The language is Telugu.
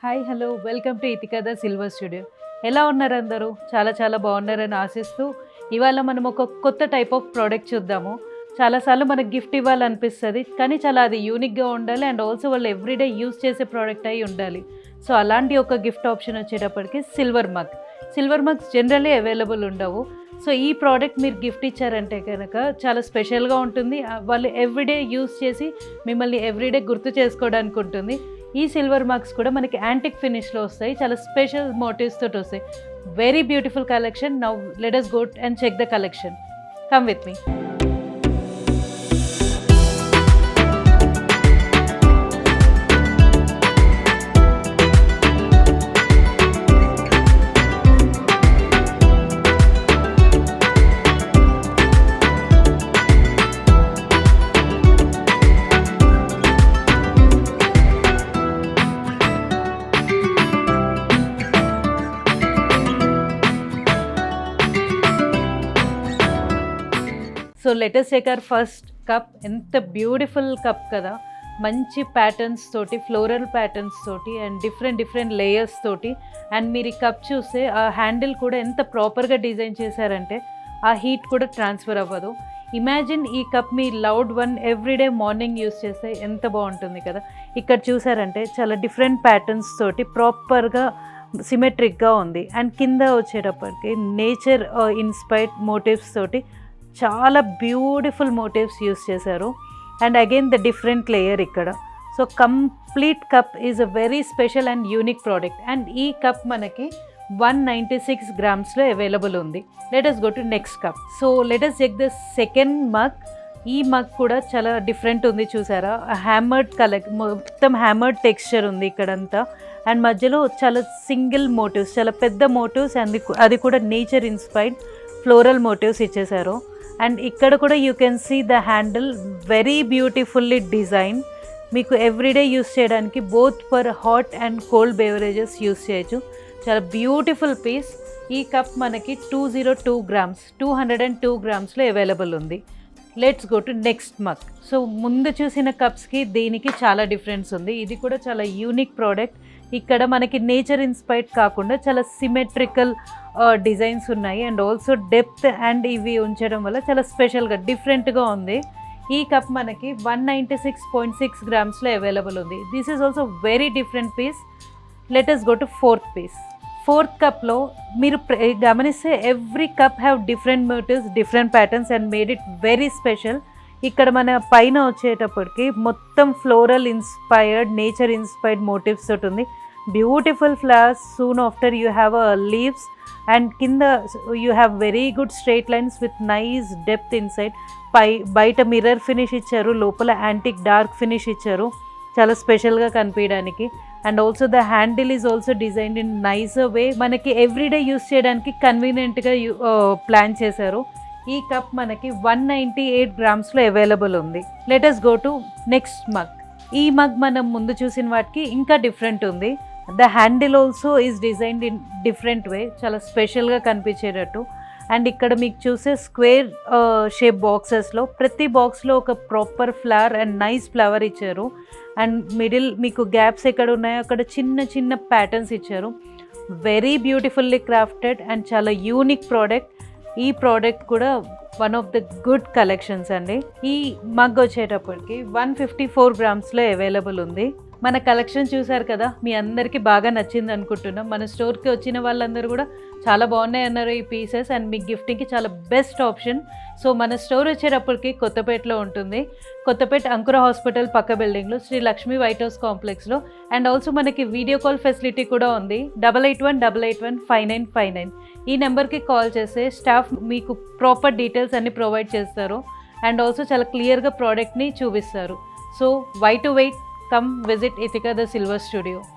Hi hello welcome to Itika the silver studio. ఎలా ఉన్నారు అందరూ? చాలా బాగున్నారని ఆశిస్తూ ఇవాళ మనం ఒక కొత్త టైప్ ఆఫ్ ప్రోడక్ట్ చూద్దాము. చాలాసార్లు మనకు గిఫ్ట్ ఇవ్వాలనిపిస్తుంది, కానీ చాలా అది యూనిక్గా ఉండాలి అండ్ ఆల్సో వాళ్ళు ఎవ్రీడే యూస్ చేసే ప్రోడక్ట్ అయి ఉండాలి. సో అలాంటి ఒక గిఫ్ట్ ఆప్షన్ వచ్చేటప్పటికి సిల్వర్ మగ్స్ జనరల్లీ అవైలబుల్ ఉండవు. సో ఈ ప్రోడక్ట్ మీరు గిఫ్ట్ ఇచ్చారంటే కనుక చాలా స్పెషల్గా ఉంటుంది. వాళ్ళు ఎవ్రీడే యూస్ చేసి మిమ్మల్ని ఎవ్రీడే గుర్తు చేసుకోవడానికి ఉంటుంది. ఈ సిల్వర్ మగ్స్ కూడా మనకి యాంటిక్ ఫినిష్లో వస్తాయి, చాలా స్పెషల్ మోటివ్స్ తోటి వస్తాయి. Very beautiful collection. Now let us go and check the collection. Come with me. So let us take our first cup. ఎంత బ్యూటిఫుల్ కప్ కదా, మంచి ప్యాటర్న్స్ తోటి, ఫ్లోరల్ ప్యాటర్న్స్ తోటి అండ్ డిఫరెంట్ లేయర్స్ తోటి. అండ్ మీరు ఈ కప్ చూస్తే ఆ హ్యాండిల్ కూడా ఎంత ప్రాపర్గా డిజైన్ చేశారంటే ఆ హీట్ కూడా ట్రాన్స్ఫర్ అవ్వదు. ఇమాజిన్ ఈ కప్ మీ loved one everyday morning use చేస్తే ఎంత బాగుంటుంది కదా. ఇక్కడ చూసారంటే చాలా డిఫరెంట్ ప్యాటర్న్స్ తోటి ప్రాపర్గా సిమెట్రిక్గా ఉంది. అండ్ కింద వచ్చేటప్పటికి నేచర్ ఇన్స్పైర్డ్ మోటివ్స్ తోటి చాలా బ్యూటిఫుల్ మోటివ్స్ యూస్ చేశారు. And again the different layer ఇక్కడ. So complete cup is a very special and unique product. And ఈ కప్ మనకి 196 గ్రామ్స్లో అవైలబుల్ ఉంది. Let us go to next cup. So let us check the second mug. ఈ మగ్ కూడా చాలా డిఫరెంట్ ఉంది, చూసారా? హ్యామర్డ్ మొత్తం హ్యామర్డ్ టెక్స్చర్ ఉంది ఇక్కడంతా. అండ్ మధ్యలో చాలా సింగిల్ మోటివ్స్, చాలా పెద్ద మోటివ్స్, అండ్ అది కూడా నేచర్ ఇన్స్పైర్డ్ ఫ్లోరల్ మోటివ్స్ ఇచ్చేసారు. అండ్ ఇక్కడ కూడా you can see the handle very beautifully design. మీకు ఎవ్రీడే యూస్ చేయడానికి both for hot and cold beverages use చేయొచ్చు. చాలా బ్యూటిఫుల్ పీస్. ఈ కప్ మనకి 202 గ్రామ్స్లో అవైలబుల్ ఉంది. Let's go to next mug. So ముందు చూసిన కప్స్కి దీనికి చాలా డిఫరెన్స్ ఉంది. ఇది కూడా చాలా యూనిక్ ప్రోడక్ట్. ఇక్కడ మనకి నేచర్ ఇన్స్పైర్డ్ కాకుండా చాలా సిమెట్రికల్ డిజైన్స్ ఉన్నాయి. అండ్ ఆల్సో డెప్త్ అండ్ ఇవి ఉంచడం వల్ల చాలా స్పెషల్గా డిఫరెంట్గా ఉంది. ఈ కప్ మనకి 196.6 గ్రామ్స్లో అవైలబుల్ ఉంది. This is also very different piece. Let us go to fourth piece. Fourth కప్లో మీరు గమనిస్తే every cup have different motifs, different patterns and made it very special. ఇక్కడ మన పైన వచ్చేటప్పటికి మొత్తం floral inspired, nature inspired motifs తోటి ఉంది. Beautiful flowers, soon after you have leaves and కింద you have very good straight lines with nice depth inside. బయట మిర్రర్ ఫినిష్ ఇచ్చారు, లోపల యాంటిక్ డార్క్ ఫినిష్ ఇచ్చారు చాలా స్పెషల్గా కనిపించడానికి. And also the handle is also designed in nice way. మనకి ఎవ్రీడే యూస్ చేయడానికి కన్వీనియంట్గా ప్లాన్ చేశారు. ఈ కప్ మనకి 198 గ్రామ్స్లో అవైలబుల్ ఉంది. Let us go to next mug. ఈ మగ్ మనం ముందు చూసిన వాటికి ఇంకా డిఫరెంట్ ఉంది. The handle also is designed in different way, చాలా స్పెషల్గా కనిపించేటట్టు. అండ్ ఇక్కడ మీకు చూసే స్క్వేర్ షేప్ బాక్సెస్లో ప్రతి బాక్స్లో ఒక proper flower and nice flower ఇచ్చారు. అండ్ మిడిల్ మీకు గ్యాప్స్ ఎక్కడ ఉన్నాయో అక్కడ చిన్న ప్యాటర్న్స్ ఇచ్చారు. వెరీ బ్యూటిఫుల్లీ క్రాఫ్టెడ్ అండ్ చాలా యూనిక్ ప్రోడక్ట్. ఈ ప్రోడక్ట్ కూడా one of the good collections అండి. ఈ మగ్ వచ్చేటప్పటికి 154 గ్రామ్స్లో అవైలబుల్ ఉంది. మన కలెక్షన్ చూసారు కదా, మీ అందరికీ బాగా నచ్చింది అనుకుంటున్నాం. మన స్టోర్కి వచ్చిన వాళ్ళందరూ కూడా చాలా బాగున్నాయి అన్నారు ఈ పీసెస్. అండ్ మీ గిఫ్టింగ్కి చాలా బెస్ట్ ఆప్షన్. సో మన స్టోర్ వచ్చేటప్పటికి కొత్తపేటలో ఉంటుంది. కొత్తపేట అంకుర హాస్పిటల్ పక్క బిల్డింగ్లో శ్రీ లక్ష్మీ వైట్ హౌస్ కాంప్లెక్స్లో. అండ్ ఆల్సో మనకి వీడియో కాల్ ఫెసిలిటీ కూడా ఉంది. 8818815959. ఈ నెంబర్కి కాల్ చేస్తే స్టాఫ్ మీకు ప్రాపర్ డీటెయిల్స్ అన్ని ప్రొవైడ్ చేస్తారు. అండ్ ఆల్సో చాలా క్లియర్గా ప్రోడక్ట్ని చూపిస్తారు. So why to wait, come visit Ithika the Silver Studio.